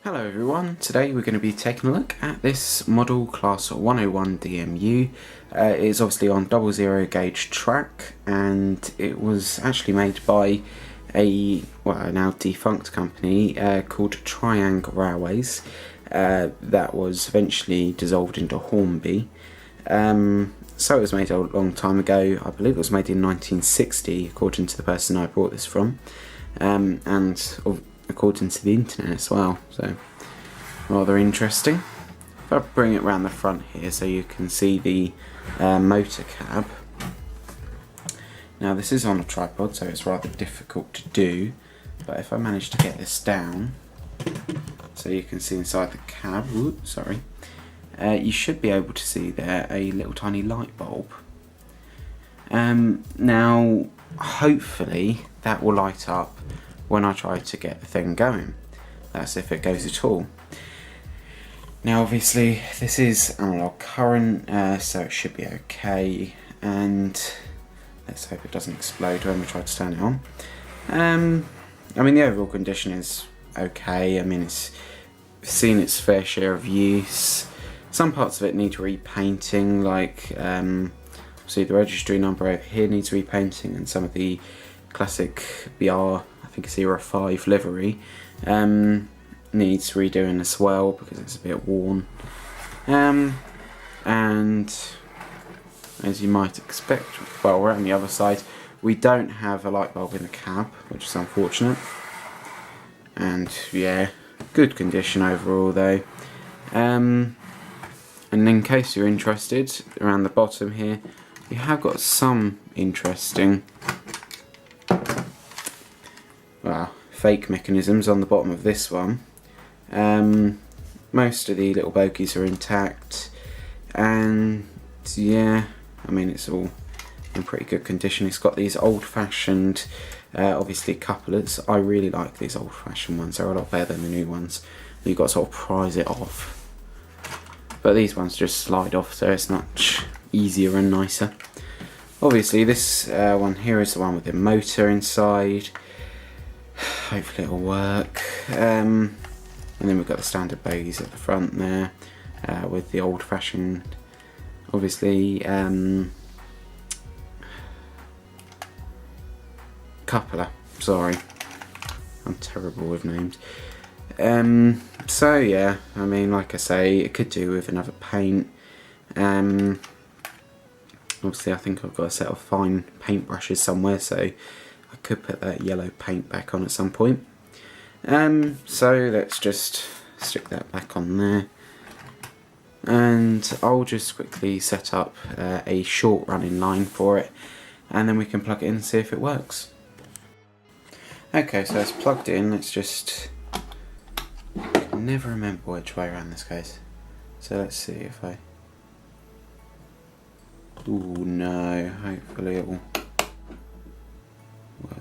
Hello everyone, today we're going to be taking a look at this model class 101 DMU. It is obviously on 00 gauge track, and it was actually made by a now defunct company called Triangle Railways that was eventually dissolved into Hornby. So it was made a long time ago. I believe it was made in 1960 according to the person I bought this from, and according to the internet as well, so rather interesting. If I bring it around the front here so you can see the motor cab. Now this is on a tripod, so it's rather difficult to do, but if I manage to get this down so you can see inside the cab, you should be able to see there a little tiny light bulb. Now hopefully that will light up when I try to get the thing going. That's if it goes at all. Now obviously this is analog current, so it should be okay, and let's hope it doesn't explode when we try to turn it on. I mean, the overall condition is okay. I mean, it's seen its fair share of use. Some parts of it need repainting, like see the registry number over here needs repainting, and some of the classic BR, I think it's Era 5 livery, needs redoing as well because it's a bit worn. And as you might expect, well, we're on the other side, we don't have a light bulb in the cab, which is unfortunate. And yeah, good condition overall though. And in case you're interested, around the bottom here, we have got some interesting fake mechanisms on the bottom of this one. Most of the little bogies are intact, and yeah, I mean, it's all in pretty good condition. It's got these old-fashioned, obviously, couplers. I really like these old-fashioned ones. They're a lot better than the new ones. You've got to sort of prise it off, but these ones just slide off, so it's much easier and nicer. Obviously this one here is the one with the motor inside. Hopefully it'll work. And then we've got the standard bogies at the front there, with the old-fashioned, obviously, coupler. Sorry, I'm terrible with names. So yeah, I mean, like I say, it could do with another paint. Obviously I think I've got a set of fine paintbrushes somewhere, so I could put that yellow paint back on at some point. So let's just stick that back on there, and I'll just quickly set up a short running line for it, and then we can plug it in and see if it works. Okay, so it's plugged in. Let's just, I can never remember which way around this goes, so let's see if I, ooh no, hopefully it will work.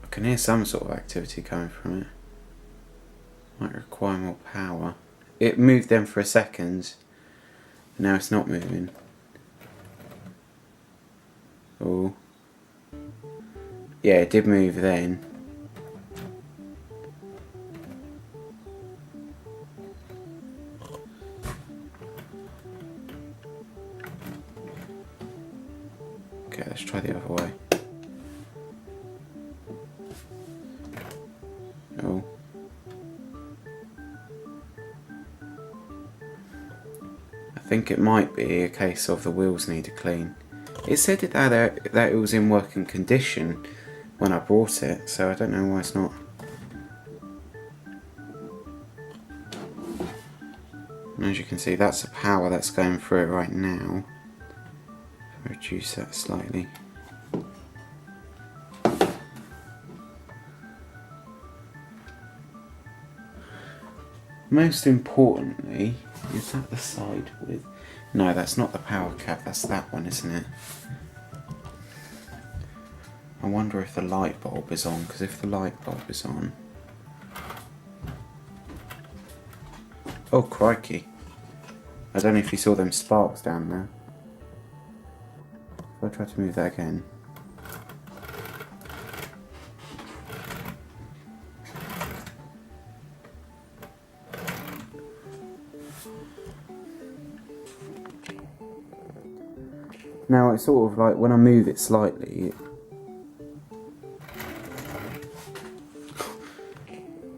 I can hear some sort of activity coming from it. Might require more power. It moved then for a second. Now it's not moving. Oh. Yeah, it did move then. Okay, let's try the other way. Oh. I think it might be a case of the wheels need a clean. It said that it was in working condition when I bought it, so I don't know why it's not. And as you can see, that's the power that's going through it right now. I'll reduce that slightly. Most importantly, is that the side with... No, that's not the power cap, that's that one, isn't it? I wonder if the light bulb is on, because if the light bulb is on... Oh, crikey. I don't know if you saw them sparks down there. If I try to move that again... Now it's sort of like when I move it slightly.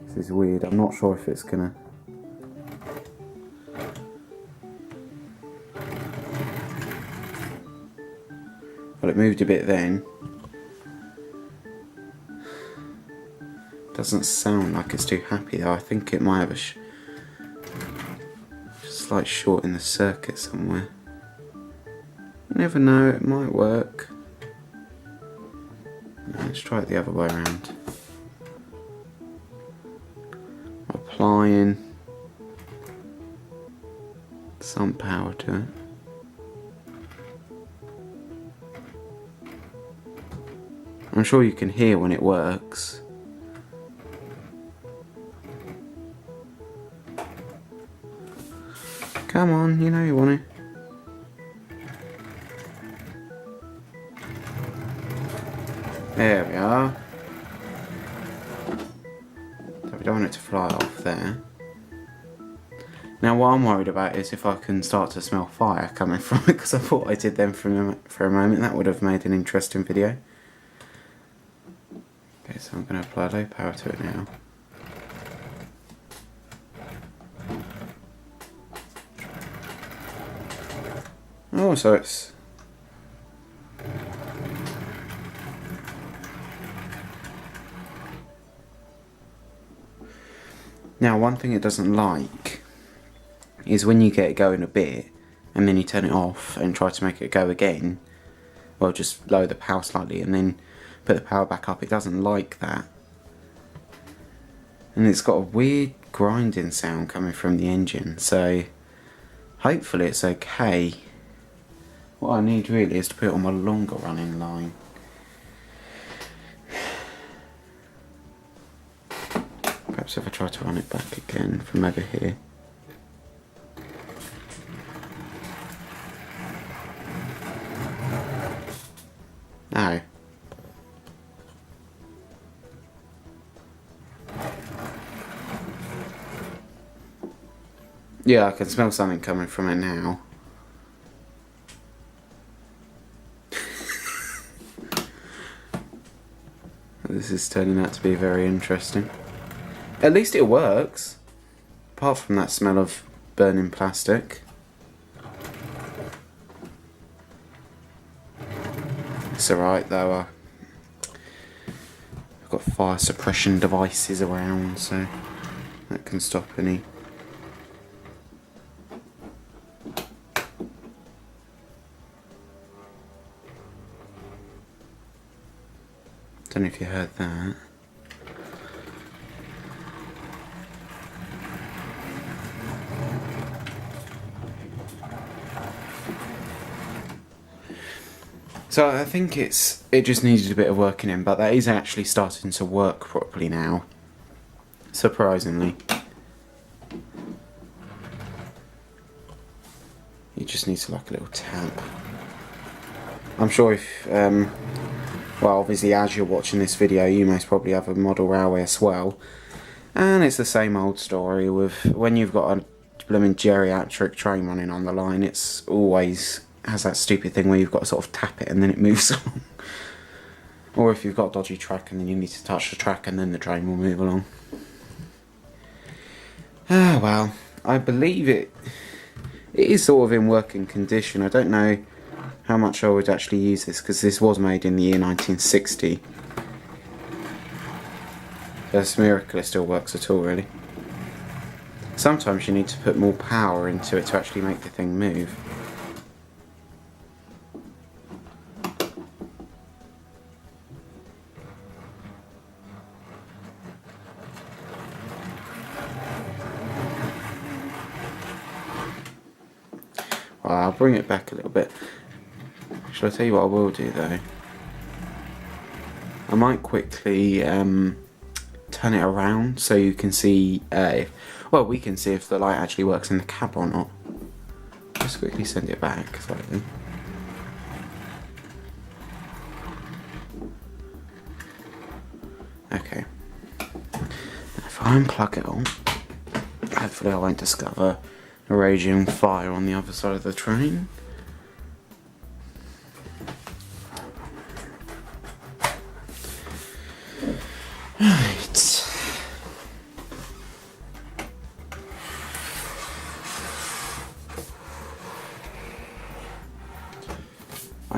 This is weird. I'm not sure if it's gonna. Well, it moved a bit then. Doesn't sound like it's too happy though. I think it might have a slight short in the circuit somewhere. You never know, it might work. Let's try it the other way around. Applying some power to it. I'm sure you can hear when it works. Come on, you know you want to. There we are. So we don't want it to fly off there. Now what I'm worried about is if I can start to smell fire coming from it, because I thought I did then for a moment. That would have made an interesting video. Okay, so I'm going to apply low power to it now. Oh, so it's... Now, one thing it doesn't like is when you get it going a bit and then you turn it off and try to make it go again, well, just lower the power slightly and then put the power back up. It doesn't like that. And it's got a weird grinding sound coming from the engine, so hopefully it's okay. What I need really is to put it on my longer running line. Perhaps if I try to run it back again from over here. No. Yeah, I can smell something coming from it now. This is turning out to be very interesting. At least it works. Apart from that smell of burning plastic. It's alright though. I've got fire suppression devices around, so that can stop any. Don't know if you heard that. So I think it just needed a bit of working in, but that is actually starting to work properly now. Surprisingly. You just need to like a little tap. I'm sure if well, obviously as you're watching this video you most probably have a model railway as well, and it's the same old story with when you've got a blooming geriatric train running on the line. It's always has that stupid thing where you've got to sort of tap it and then it moves along, or if you've got a dodgy track and then you need to touch the track and then the train will move along. Ah well, I believe it is sort of in working condition. I don't know how much I would actually use this because this was made in the year 1960. It's a miracle it still works at all, really. Sometimes you need to put more power into it to actually make the thing move. Well, I'll bring it back a little bit. Shall I tell you what I will do though? I might quickly turn it around so you can see well, we can see if the light actually works in the cab or not. Just quickly send it back slightly. Okay. If I unplug it all, hopefully I won't discover a raging fire on the other side of the train.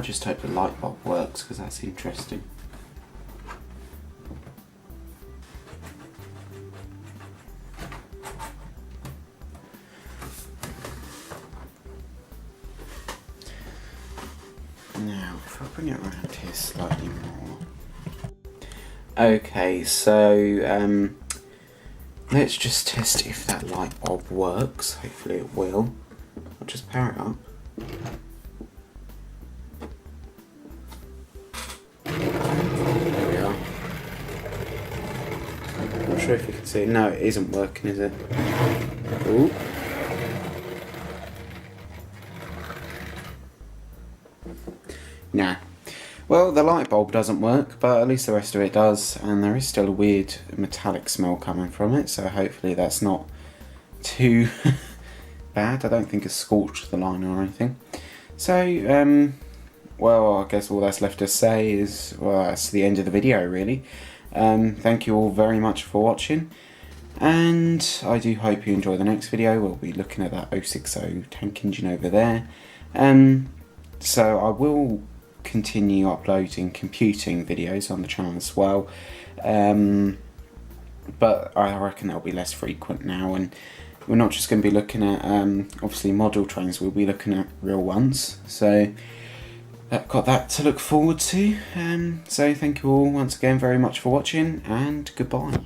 just hope the light bulb works, because that's interesting. Now, if I bring it around here slightly more. Okay, so let's just test if that light bulb works. Hopefully it will. I'll just power it up. There we are. Not sure if you can see it. No, it isn't working, is it? Ooh. Nah. Well, the light bulb doesn't work, but at least the rest of it does, and there is still a weird metallic smell coming from it, so hopefully that's not too bad. I don't think it's scorched the line or anything. So, well, I guess all that's left to say is, well, that's the end of the video, really. Thank you all very much for watching, and I do hope you enjoy the next video. We'll be looking at that 060 tank engine over there. So I will continue uploading computing videos on the channel as well, but I reckon they'll be less frequent now, and we're not just going to be looking at obviously model trains, we'll be looking at real ones, so got that to look forward to. So thank you all once again very much for watching, and goodbye.